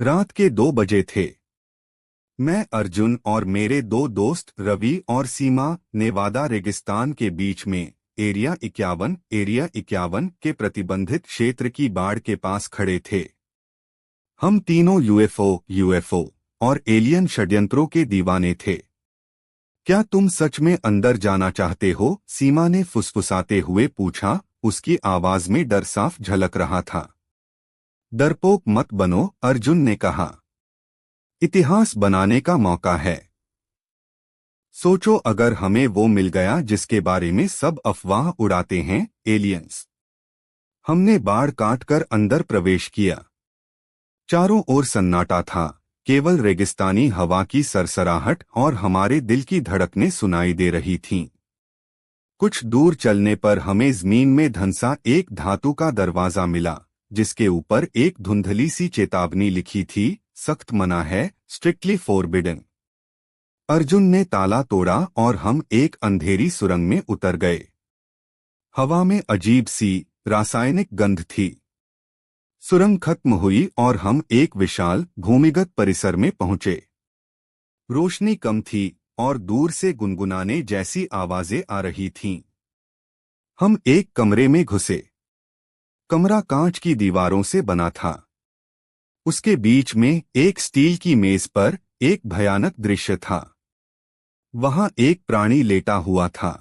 रात के 2 बजे थे। मैं, अर्जुन और मेरे 2 दोस्त रवि और सीमा नेवादा रेगिस्तान के बीच में एरिया 51 के प्रतिबंधित क्षेत्र की बाड़ के पास खड़े थे। हम तीनों यूएफओ और एलियन षड्यंत्रों के दीवाने थे। क्या तुम सच में अंदर जाना चाहते हो? सीमा ने फुसफुसाते हुए पूछा। उसकी आवाज में डर साफ झलक रहा था। डरपोक मत बनो, अर्जुन ने कहा। इतिहास बनाने का मौका है। सोचो अगर हमें वो मिल गया जिसके बारे में सब अफवाह उड़ाते हैं, एलियंस। हमने बाड़ काट कर अंदर प्रवेश किया। चारों ओर सन्नाटा था। केवल रेगिस्तानी हवा की सरसराहट और हमारे दिल की धड़कनें सुनाई दे रही थीं। कुछ दूर चलने पर हमें जमीन में धंसा एक धातु का दरवाजा मिला, जिसके ऊपर एक धुंधली सी चेतावनी लिखी थी, सख्त मना है, स्ट्रिक्टली फोरबिडन। अर्जुन ने ताला तोड़ा और हम एक अंधेरी सुरंग में उतर गए। हवा में अजीब सी रासायनिक गंध थी। सुरंग खत्म हुई और हम एक विशाल भूमिगत परिसर में पहुंचे। रोशनी कम थी और दूर से गुनगुनाने जैसी आवाजें आ रही थीं। हम एक कमरे में घुसे। कमरा कांच की दीवारों से बना था। उसके बीच में एक स्टील की मेज पर एक भयानक दृश्य था। वहां एक प्राणी लेटा हुआ था।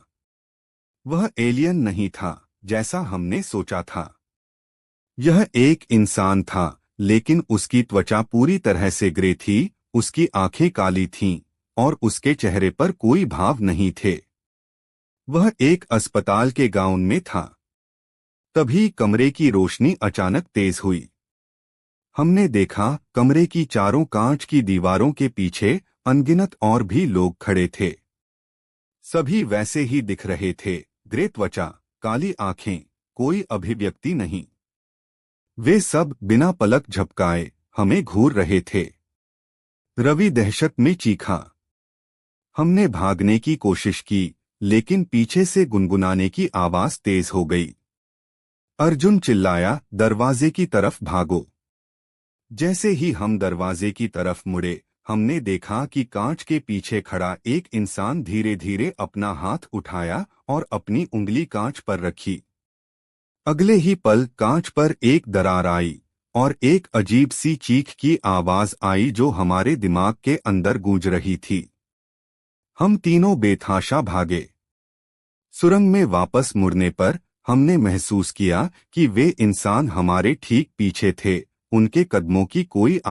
वह एलियन नहीं था जैसा हमने सोचा था। यह एक इंसान था, लेकिन उसकी त्वचा पूरी तरह से ग्रे थी, उसकी आंखें काली थीं और उसके चेहरे पर कोई भाव नहीं थे। वह एक अस्पताल के गाउन में था। तभी कमरे की रोशनी अचानक तेज हुई। हमने देखा कमरे की चारों कांच की दीवारों के पीछे अनगिनत और भी लोग खड़े थे। सभी वैसे ही दिख रहे थे, ग्रे त्वचा, काली आंखें, कोई अभिव्यक्ति नहीं। वे सब बिना पलक झपकाए हमें घूर रहे थे। रवि दहशत में चीखा। हमने भागने की कोशिश की, लेकिन पीछे से गुनगुनाने की आवाज तेज हो गई। अर्जुन चिल्लाया, दरवाजे की तरफ भागो। जैसे ही हम दरवाजे की तरफ मुड़े, हमने देखा कि कांच के पीछे खड़ा एक इंसान धीरे धीरे अपना हाथ उठाया और अपनी उंगली कांच पर रखी। अगले ही पल कांच पर एक दरार आई और एक अजीब सी चीख की आवाज आई जो हमारे दिमाग के अंदर गूंज रही थी। हम तीनों बेतहाशा भागे। सुरंग में वापस मुड़ने पर हमने महसूस किया कि वे इंसान हमारे ठीक पीछे थे। उनके कदमों की कोई